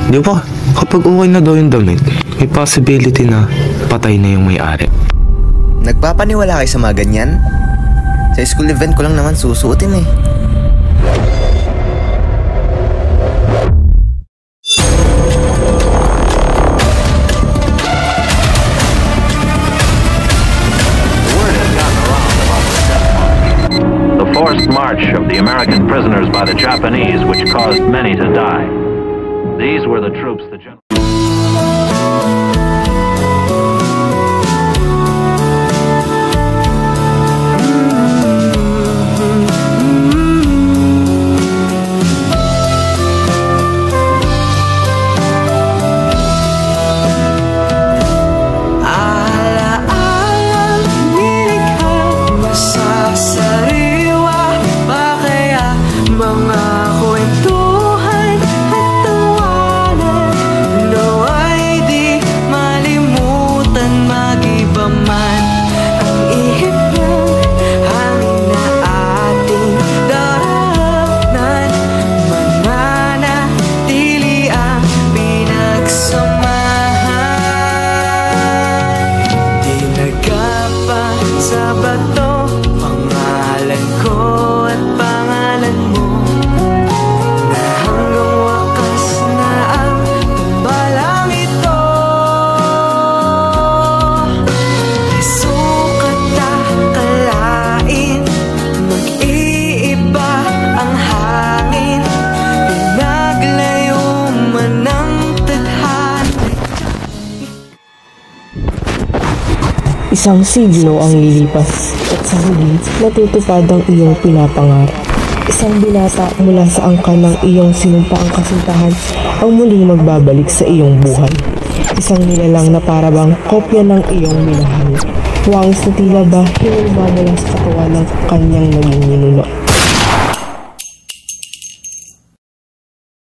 Di ba, kapag okay na daw yung damit, may possibility na patay na yung may-ari. Nagpapaniwala kayo sa mga ganyan? Sa school event ko lang naman susuotin eh. The forced march of the American prisoners by the Japanese, which caused many to die. These were the troops the general... Isang siglo ang lilipas at sa huli natutupad ang iyong pinapangarap. Isang binata mula sa angkan ng iyong sinumpaang kasintahan ang muling magbabalik sa iyong buhay. Isang nilalang na parabang kopya ng iyong minahal. Wangis na tila ba hinulma mula sa katawan ng kanyang naging ninuno.